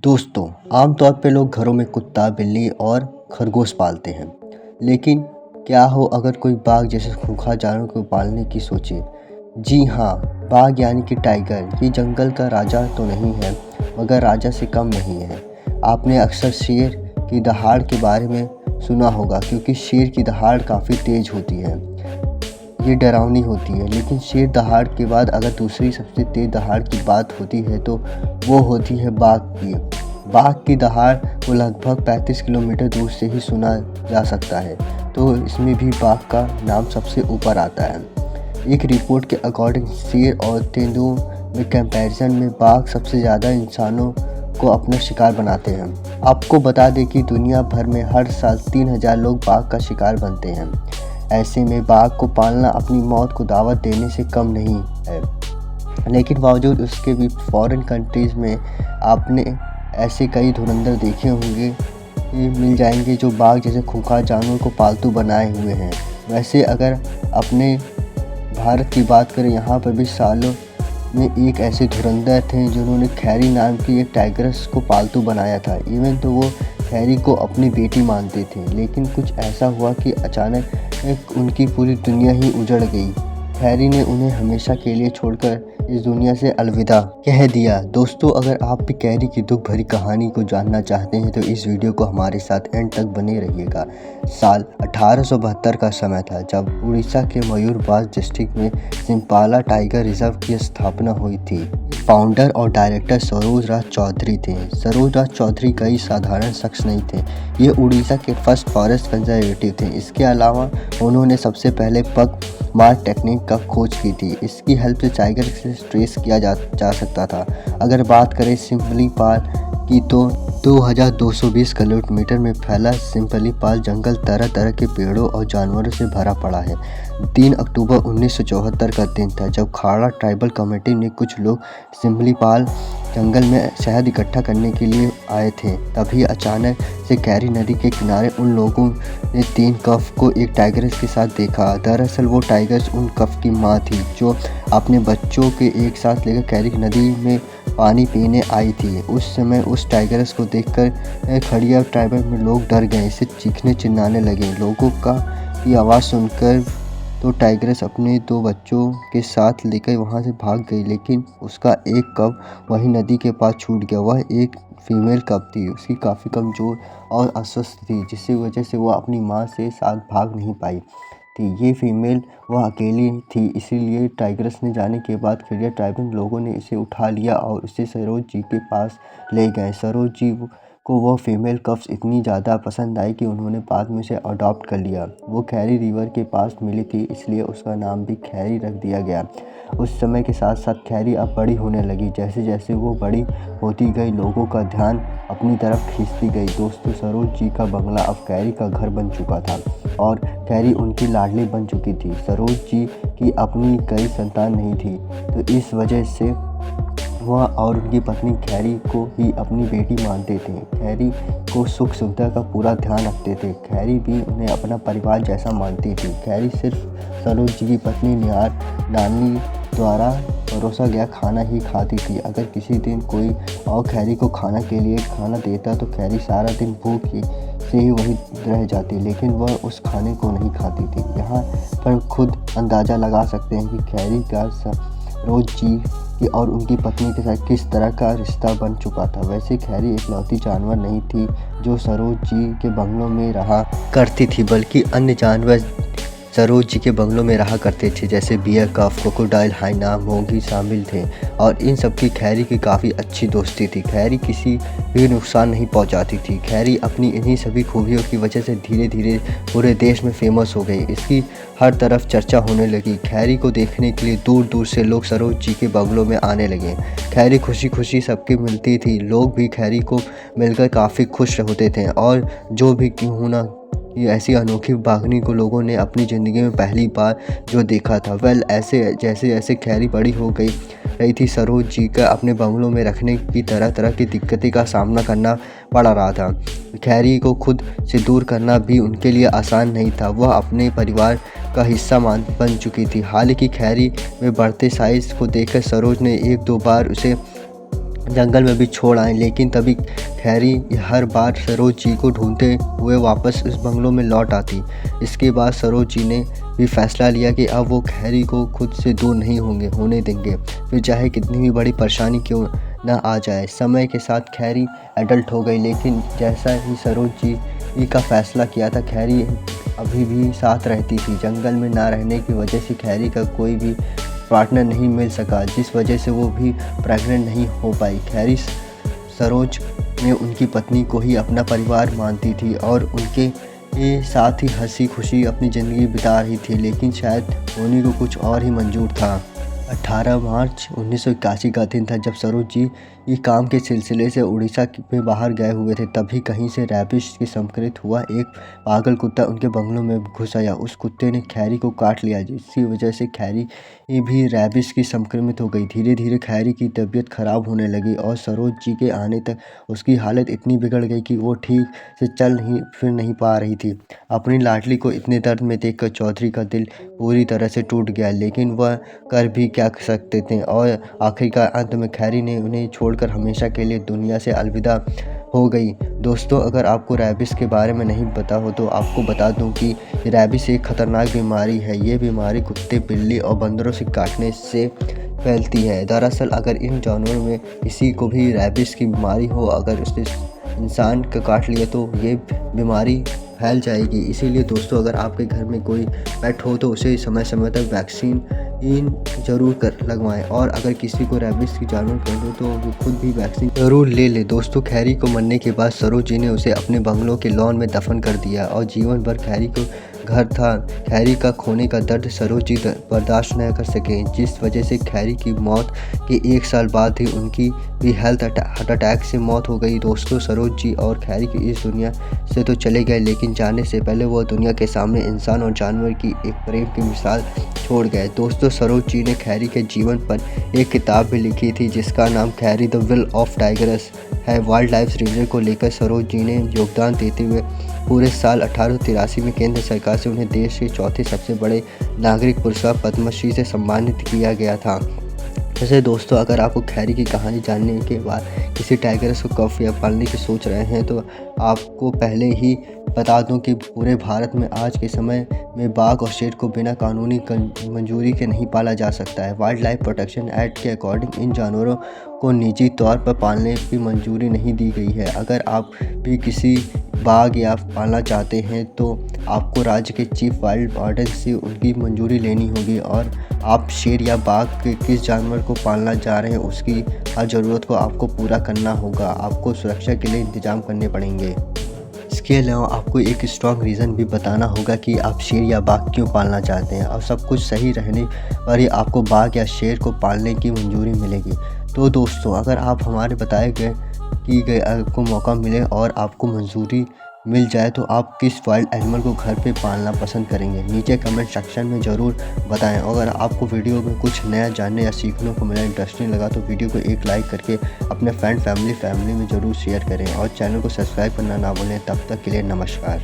दोस्तों, आमतौर पे लोग घरों में कुत्ता, बिल्ली और खरगोश पालते हैं। लेकिन क्या हो अगर कोई बाघ जैसे खूंखार जानवर को पालने की सोचे? जी हाँ, बाघ यानी कि टाइगर ये जंगल का राजा तो नहीं है, मगर राजा से कम नहीं है। आपने अक्सर शेर की दहाड़ के बारे में सुना होगा, क्योंकि शेर की दहाड़ काफ़ी तेज़ होती है। ये डरावनी होती है, लेकिन शेर दहाड़ के बाद अगर दूसरी सबसे तेज़ दहाड़ की बात होती है तो वो होती है बाघ की। बाघ की दहाड़ को लगभग 35 किलोमीटर दूर से ही सुना जा सकता है, तो इसमें भी बाघ का नाम सबसे ऊपर आता है। एक रिपोर्ट के अकॉर्डिंग शेर और तेंदुओं में कंपैरिजन में बाघ सबसे ज़्यादा इंसानों को अपना शिकार बनाते हैं। आपको बता दें कि दुनिया भर में हर साल 3000 लोग बाघ का शिकार बनते हैं। ऐसे में बाघ को पालना अपनी मौत को दावत देने से कम नहीं है। लेकिन बावजूद उसके भी फॉरेन कंट्रीज़ में आपने ऐसे कई धुरंधर देखे होंगे मिल जाएंगे जो बाघ जैसे खूंखार जानवर को पालतू बनाए हुए हैं। वैसे अगर अपने भारत की बात करें, यहाँ पर भी सालों में एक ऐसे धुरंधर थे जिन्होंने खैरी नाम की एक टाइग्रेस को पालतू बनाया था। इवन तो वो खैरी को अपनी बेटी मानते थे, लेकिन कुछ ऐसा हुआ कि अचानक उनकी पूरी दुनिया ही उजड़ गई। खैरी ने उन्हें हमेशा के लिए छोड़कर इस दुनिया से अलविदा कह दिया। दोस्तों, अगर आप भी खैरी की दुख भरी कहानी को जानना चाहते हैं तो इस वीडियो को हमारे साथ एंड तक बने रहिएगा। साल 1872 का समय था जब उड़ीसा के मयूरभंज डिस्ट्रिक्ट में सिंपाला टाइगर रिजर्व की स्थापना हुई थी। फाउंडर और डायरेक्टर सरोज राज चौधरी थे। सरोज राज चौधरी कोई साधारण शख्स नहीं थे, ये उड़ीसा के फर्स्ट फॉरेस्ट कंजर्वेटिव थे। इसके अलावा उन्होंने सबसे पहले पग मार्क टेक्निक का खोज की थी। इसकी हेल्प से टाइगर से ट्रेस किया जा सकता था। अगर बात करें सिम्पलीपाल की तो 2220 किलोमीटर में फैला सिम्पलीपाल जंगल तरह तरह के पेड़ों और जानवरों से भरा पड़ा है। 3 अक्टूबर 1974 का दिन था जब खाड़ा ट्राइबल कमेटी ने कुछ लोग सिम्पलीपाल जंगल में शहद इकट्ठा करने के लिए आए थे। तभी अचानक से कैरी नदी के किनारे उन लोगों ने 3 कफ को एक टाइगर्स के साथ देखा। दरअसल वो टाइगर्स उन कफ की मां थी जो अपने बच्चों के एक साथ लेकर कैरी नदी में पानी पीने आई थी। उस समय उस टाइगर्स को देखकर खड़िया ट्राइबल में लोग डर गए, इसे चीखने चिल्लाने लगे। लोगों की आवाज़ सुनकर तो टाइगर्स अपने 2 बच्चों के साथ लेकर वहां से भाग गई, लेकिन उसका एक कब वही नदी के पास छूट गया। वह एक फीमेल कब थी, उसकी काफ़ी कमज़ोर और अस्वस्थ थी, जिसकी वजह से वह अपनी माँ से साथ भाग नहीं पाई थी। ये फीमेल वह अकेली थी, इसीलिए टाइगर्स ने जाने के बाद खड़िया ट्राइबल लोगों ने इसे उठा लिया और उसे सरोज जी के पास ले गए। सरोज जी को वह फीमेल कफ्स इतनी ज़्यादा पसंद आई कि उन्होंने बाद में उसे अडॉप्ट कर लिया। वो खैरी रिवर के पास मिली थी, इसलिए उसका नाम भी खैरी रख दिया गया। उस समय के साथ साथ खैरी अब बड़ी होने लगी। जैसे जैसे वो बड़ी होती गई, लोगों का ध्यान अपनी तरफ खींचती गई। दोस्तों, सरोज जी का बंगला अब खैरी का घर बन चुका था और खैरी उनकी लाडली बन चुकी थी। सरोज जी की अपनी कोई संतान नहीं थी, तो इस वजह से वह और उनकी पत्नी खैरी को ही अपनी बेटी मानते थे। खैरी को सुख सुविधा का पूरा ध्यान रखते थे। खैरी भी उन्हें अपना परिवार जैसा मानती थी। खैरी सिर्फ सरोज जी की पत्नी निहार नानी द्वारा परोसा गया खाना ही खाती थी। अगर किसी दिन कोई और खैरी को खाना के लिए खाना देता तो खैरी सारा दिन भूख से ही वही रह जाती, लेकिन वह उस खाने को नहीं खाती थी। यहाँ पर खुद अंदाज़ा लगा सकते हैं कि खैरी का सरोज जी कि और उनकी पत्नी के साथ किस तरह का रिश्ता बन चुका था। वैसे खैरी इकलौती जानवर नहीं थी जो सरोज जी के बंगलों में रहा करती थी, बल्कि अन्य जानवर सरोज जी के बंगलों में रहा करते थे, जैसे बियर कफ, क्रोकोडाइल, हाइना, मोंगी शामिल थे। और इन सब की खैरी की काफ़ी अच्छी दोस्ती थी। खैरी किसी भी नुकसान नहीं पहुंचाती थी। खैरी अपनी इन्हीं सभी खूबियों की वजह से धीरे धीरे पूरे देश में फेमस हो गई। इसकी हर तरफ चर्चा होने लगी। खैरी को देखने के लिए दूर दूर से लोग सरोज जी के बंगलों में आने लगे। खैरी खुशी खुशी सबकी मिलती थी। लोग भी खैरी को मिलकर काफ़ी खुश होते थे। और जो भी क्यों ना ये ऐसी अनोखी बाघनी को लोगों ने अपनी ज़िंदगी में पहली बार जो देखा था। ऐसे जैसे जैसे खैरी बड़ी हो गई रही थी, सरोज जी का अपने बंगलों में रखने की तरह तरह की दिक्कतें का सामना करना पड़ रहा था। खैरी को खुद से दूर करना भी उनके लिए आसान नहीं था। वह अपने परिवार का हिस्सा बन चुकी थी। हालांकि खैरी में बढ़ते साइज को देखकर सरोज ने 1-2 बार उसे जंगल में भी छोड़ आए, लेकिन तभी खैरी हर बार सरोज जी को ढूंढते हुए वापस इस बंगलों में लौट आती। इसके बाद सरोज जी ने भी फैसला लिया कि अब वो खैरी को खुद से दूर नहीं होने देंगे, फिर चाहे कितनी भी बड़ी परेशानी क्यों न आ जाए। समय के साथ खैरी एडल्ट हो गई, लेकिन जैसा ही सरोज जी का फैसला किया था, खैरी अभी भी साथ रहती थी। जंगल में ना रहने की वजह से खैरी का कोई भी पार्टनर नहीं मिल सका, जिस वजह से वो भी प्रेग्नेंट नहीं हो पाई। खैरी सरोज में उनकी पत्नी को ही अपना परिवार मानती थी और उनके साथ ही हंसी खुशी अपनी ज़िंदगी बिता रही थी, लेकिन शायद होनी को कुछ और ही मंजूर था। 18 मार्च 1981 का दिन था जब सरोज जी ये काम के सिलसिले से उड़ीसा में बाहर गए हुए थे। तभी कहीं से रैबिस के संक्रमित हुआ एक पागल कुत्ता उनके बंगलों में घुस आया। उस कुत्ते ने खैरी को काट लिया, जिसकी वजह से खैरी भी रैबिस की संक्रमित हो गई। धीरे धीरे खैरी की तबीयत खराब होने लगी और सरोज जी के आने तक उसकी हालत इतनी बिगड़ गई कि वो ठीक से चल फिर नहीं पा रही थी। अपनी लाडली को इतने दर्द में देखकर चौधरी का दिल पूरी तरह से टूट गया, लेकिन वह कर भी क्या सकते थे। और आखिरकार अंत में खैरी ने उन्हें छोड़कर हमेशा के लिए दुनिया से अलविदा हो गई। दोस्तों, अगर आपको रैबिस के बारे में नहीं पता हो तो आपको बता दूं कि रैबिस एक खतरनाक बीमारी है। ये बीमारी कुत्ते, बिल्ली और बंदरों से काटने से फैलती है। दरअसल अगर इन जानवरों में किसी को भी रैबिस की बीमारी हो, अगर उसने इंसान को काट लिया तो ये बीमारी फैल जाएगी। इसीलिए दोस्तों, अगर आपके घर में कोई पेट हो तो उसे समय समय तक वैक्सीन ज़रूर लगवाएं, और अगर किसी को रैबिस की जानवर हो तो वो खुद भी वैक्सीन ज़रूर ले ले। दोस्तों, खैरी को मरने के बाद सरोज जी ने उसे अपने बंगलों के लॉन में दफन कर दिया और जीवन भर खैरी को घर था। खैरी का खोने का दर्द सरोज जी बर्दाश्त न कर सके, जिस वजह से खैरी की मौत के 1 साल बाद ही उनकी भी हार्ट अटैक से मौत हो गई। दोस्तों, सरोज जी और खैरी की इस दुनिया से तो चले गए, लेकिन जाने से पहले वह दुनिया के सामने इंसान और जानवर की एक प्रेम की मिसाल छोड़ गए। दोस्तों, सरोज जी ने खैरी के जीवन पर एक किताब भी लिखी थी जिसका नाम खैरी द विल ऑफ टाइगर्स है। वाइल्ड लाइफ रेंजर को लेकर सरोज जी ने योगदान देते हुए पूरे साल 1883 में केंद्र सरकार से उन्हें देश के चौथे सबसे बड़े नागरिक पुरस्कार पद्मश्री से सम्मानित किया गया था। वैसे दोस्तों, अगर आपको खैरी की कहानी जानने के बाद किसी टाइगर्स को कफ या पालने की सोच रहे हैं तो आपको पहले ही बता दूं कि पूरे भारत में आज के समय में बाघ और शेर को बिना कानूनी मंजूरी के नहीं पाला जा सकता है। वाइल्ड लाइफ प्रोटेक्शन एक्ट के अकॉर्डिंग इन जानवरों को निजी तौर पर पालने की मंजूरी नहीं दी गई है। अगर आप भी किसी बाघ या पालना चाहते हैं तो आपको राज्य के चीफ वाइल्ड वार्डन से उनकी मंजूरी लेनी होगी, और आप शेर या बाघ के किस जानवर को पालना चाह रहे हैं उसकी हर ज़रूरत को आपको पूरा करना होगा। आपको सुरक्षा के लिए इंतजाम करने पड़ेंगे। इसके अलावा आपको एक स्ट्रॉन्ग रीज़न भी बताना होगा कि आप शेर या बाघ क्यों पालना चाहते हैं, और सब कुछ सही रहने पर ही आपको बाघ या शेर को पालने की मंजूरी मिलेगी। तो दोस्तों, अगर आप हमारे बताए गए आपको मौका मिले और आपको मंजूरी मिल जाए तो आप किस वाइल्ड एनिमल को घर पे पालना पसंद करेंगे, नीचे कमेंट सेक्शन में ज़रूर बताएं। अगर आपको वीडियो में कुछ नया जानने या सीखने को मिला, इंटरेस्टिंग लगा तो वीडियो को एक लाइक करके अपने फ्रेंड फैमिली में ज़रूर शेयर करें और चैनल को सब्सक्राइब करना ना भूलें। तब तक के लिए नमस्कार।